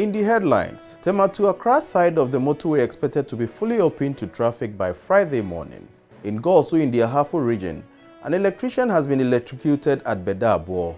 In the headlines, Tema to Accra side of the motorway expected to be fully open to traffic by Friday morning. In Goaso in the Ahafo Region, an electrician has been electrocuted at Bedaabour.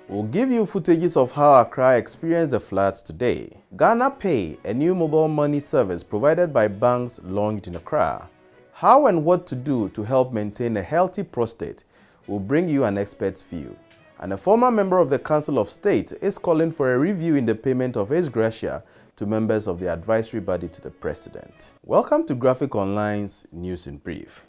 We'll give you footages of how Accra experienced the floods today. Ghanapay, a new mobile money service provided by banks, launched in Accra. How and what to do to help maintain a healthy prostate will bring you an expert's view. And a former member of the Council of State is calling for a review in the payment of his gratia to members of the advisory body to the president. Welcome to Graphic Online's News in Brief.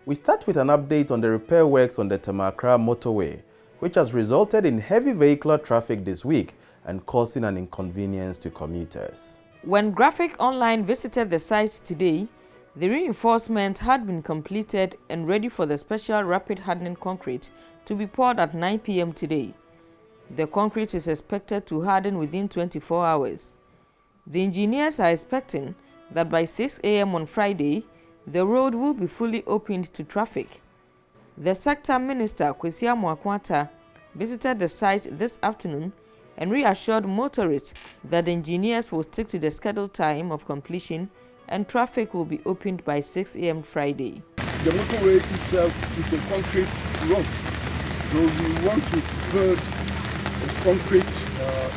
We start with an update on the repair works on the Tema Accra motorway, which has resulted in heavy vehicular traffic this week and causing an inconvenience to commuters. When Graphic Online visited the site today, the reinforcement had been completed and ready for the special rapid hardening concrete to be poured at 9 p.m. today. The concrete is expected to harden within 24 hours. The engineers are expecting that by 6 a.m. on Friday, the road will be fully opened to traffic. The sector minister, Goaso, visited the site this afternoon and reassured motorists that the engineers will stick to the scheduled time of completion and traffic will be opened by 6 a.m. Friday. The motorway itself is a concrete road, so we want to build a concrete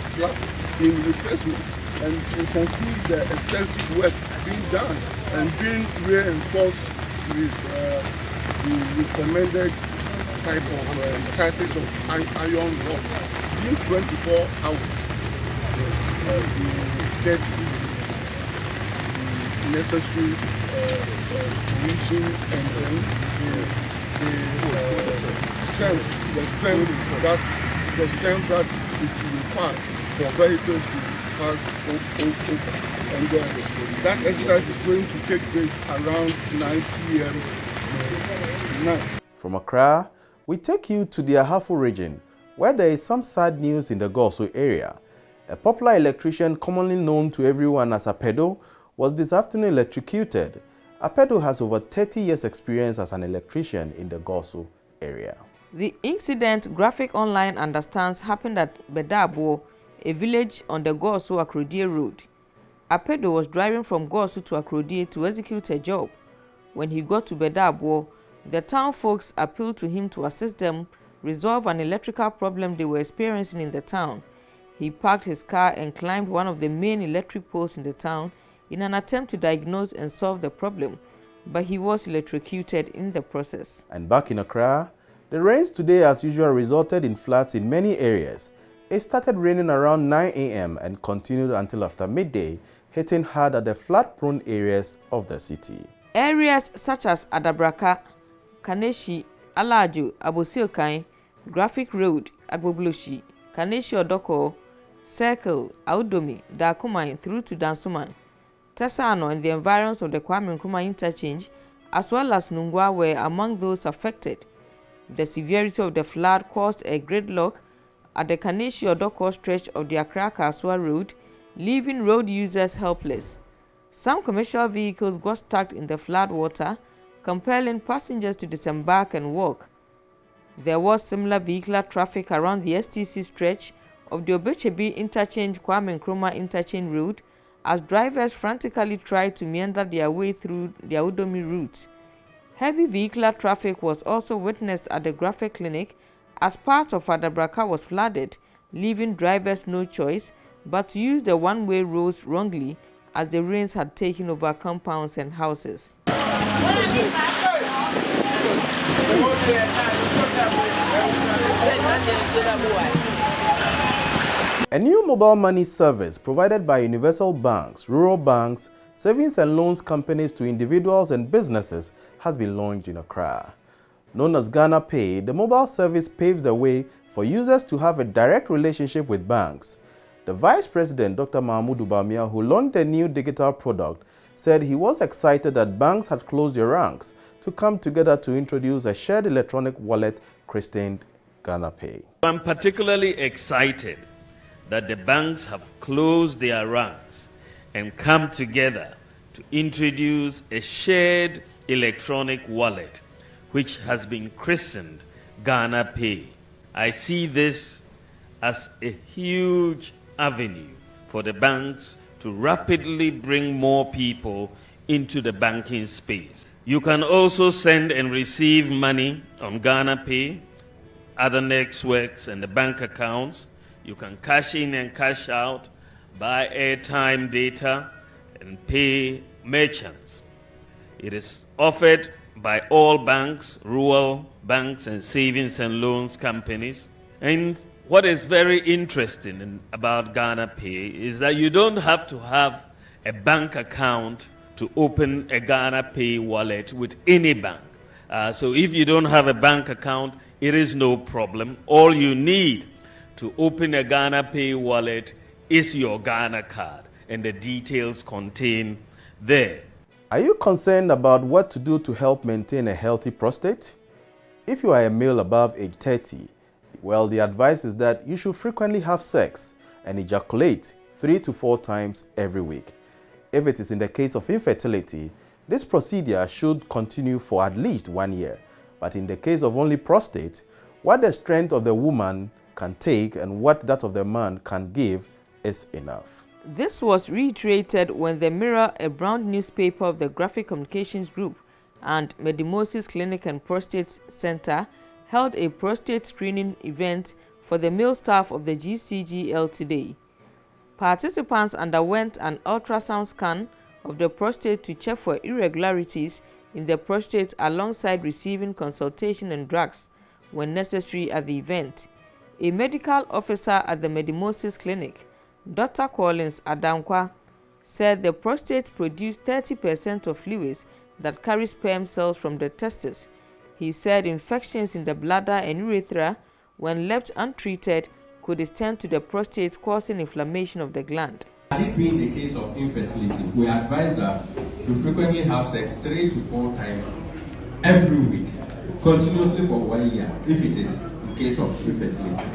slab in replacement, and you can see the extensive work being done and being reinforced with the recommended type of sizes of iron rod. In 24 hours, we get necessary reaching and then the strength that it requires for vehicles to pass over. And that exercise is going to take place around 9 p.m. tonight. From Accra, we take you to the Ahafo Region, where there is some sad news in the Goaso area. A popular electrician commonly known to everyone as Bedaabour was this afternoon electrocuted. Bedaabour has over 30 years experience as an electrician in the Goaso area. The incident, Graphic Online understands, happened at Bedaabour, a village on the Goaso-Accra road. Bedaabour was driving from Goaso to Accra to execute a job. When he got to Bedaabour, the town folks appealed to him to assist them resolve an electrical problem they were experiencing in the town. He parked his car and climbed one of the main electric poles in the town in an attempt to diagnose and solve the problem, but he was electrocuted in the process. And back in Accra, the rains today as usual resulted in floods in many areas. It started raining around 9 a.m. and continued until after midday, hitting hard at the flood-prone areas of the city. Areas such as Adabraka, Kaneshi, Alajo, Abosiokai, Graphic Road, Agbobloshi, Kaneshi Odoko, Circle, Audomi, Dakumai through to Dansuman, Tesano and the environs of the Kwame Nkrumah interchange, as well as Nungwa, were among those affected. The severity of the flood caused a gridlock at the Kaneshi Odoko stretch of the Accra-Kaswa road, leaving road users helpless. Some commercial vehicles got stuck in the flood water, compelling passengers to disembark and walk. There was similar vehicular traffic around the STC stretch of the Obechebi interchange Kwame Nkrumah interchange road as drivers frantically tried to meander their way through the Audomi route. Heavy vehicular traffic was also witnessed at the Graphic Clinic as part of Adabraka was flooded, leaving drivers no choice but to use the one-way roads wrongly as the rains had taken over compounds and houses. A new mobile money service provided by universal banks, rural banks, savings and loans companies to individuals and businesses has been launched in Accra. Known as Ghanapay, the mobile service paves the way for users to have a direct relationship with banks. The Vice President, Dr. Mahmoud Ubamia, who launched the new digital product, said he was excited that banks had closed their ranks to come together to introduce a shared electronic wallet christened Ghanapay. I'm particularly excited that the banks have closed their ranks and come together to introduce a shared electronic wallet which has been christened Ghanapay. I see this as a huge avenue for the banks to rapidly bring more people into the banking space. You can also send and receive money on Ghanapay, other networks and the bank accounts. You can cash in and cash out, buy airtime, data, and pay merchants. It is offered by all banks, rural banks and savings and loans companies. And what is very interesting about Ghanapay is that you don't have to have a bank account to open a Ghanapay wallet with any bank. So if you don't have a bank account, it is no problem. All you need to open a Ghanapay wallet is your Ghana card, and the details contained there. Are you concerned about what to do to help maintain a healthy prostate? If you are a male above age 30, well, the advice is that you should frequently have sex and ejaculate 3 to 4 times every week. If it is in the case of infertility, this procedure should continue for at least 1 year. But in the case of only prostate, what the strength of the woman can take and what that of the man can give is enough. This was reiterated when the Mirror, a brown newspaper of the Graphic Communications Group, and Medemosis Clinic and Prostate Center held a prostate screening event for the male staff of the GCGL today. Participants underwent an ultrasound scan of the prostate to check for irregularities in the prostate alongside receiving consultation and drugs when necessary at the event. A medical officer at the Medemosis Clinic, Dr. Collins Adankwa, said the prostate produced 30% of fluids that carry sperm cells from the testes. He said infections in the bladder and urethra, when left untreated, could extend to the prostate, causing inflammation of the gland. It being the case of infertility, we advise that you frequently have sex 3 to 4 times every week, continuously for 1 year, if it is in case of infertility.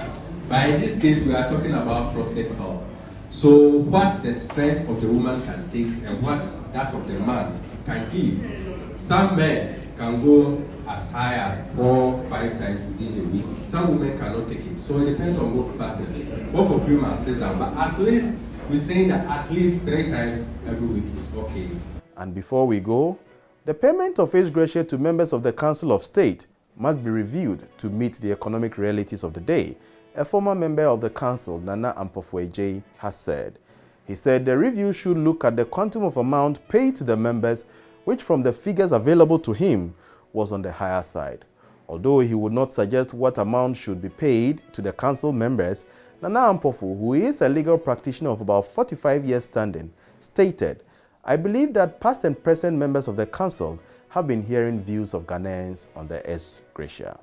But in this case, we are talking about prostate health. So what the strength of the woman can take and what that of the man can give. Some men can go as high as 4-5 times within the week. Some women cannot take it. So it depends on both parties. Both of you must sit down. But at least we're saying that at least 3 times every week is okay. And before we go, the payment of age gratia to members of the Council of State must be reviewed to meet the economic realities of the day, a former member of the council, Nana Ampofo-Adjei, has said. He said the review should look at the quantum of amount paid to the members, which from the figures available to him was on the higher side. Although he would not suggest what amount should be paid to the council members, Nana Ampofo, who is a legal practitioner of about 45 years standing, stated, "I believe that past and present members of the council have been hearing views of Ghanaians on the ex gratia."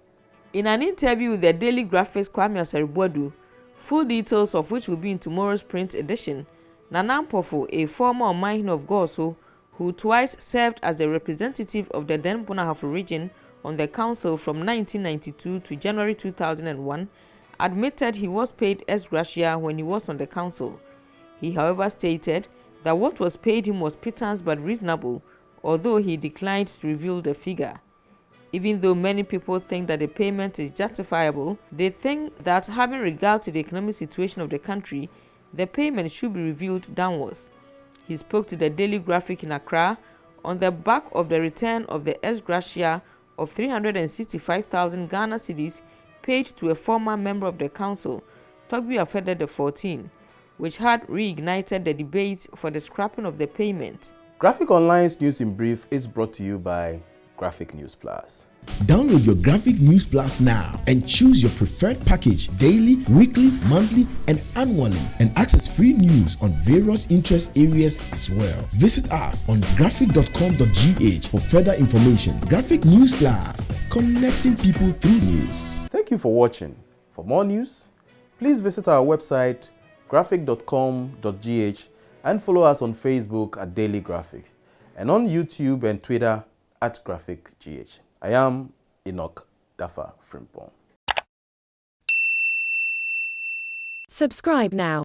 In an interview with the Daily Graphic's Kwame Asaribuadu, full details of which will be in tomorrow's print edition, Nana Ampofo, a former Omanhene of Goaso, who twice served as the representative of the then Ahafo Region on the council from 1992 to January 2001, admitted he was paid ex gratia when he was on the council. He, however, stated that what was paid him was pittance but reasonable, although he declined to reveal the figure. Even though many people think that the payment is justifiable, they think that having regard to the economic situation of the country, the payment should be reviewed downwards. He spoke to the Daily Graphic in Accra on the back of the return of the ex gratia of 365,000 Ghana cedis paid to a former member of the council, Togbi Afede XIV, which had reignited the debate for the scrapping of the payment. Graphic Online's News in Brief is brought to you by Graphic News Plus. Download your Graphic News Plus now and choose your preferred package daily, weekly, monthly, and annually, and access free news on various interest areas as well. Visit us on graphic.com.gh for further information. Graphic News Plus, connecting people through news. Thank you for watching. For more news, please visit our website graphic.com.gh and follow us on Facebook at Daily Graphic and on YouTube and Twitter at GraphicGH. I am Enoch Dafa Frimpong. Subscribe now.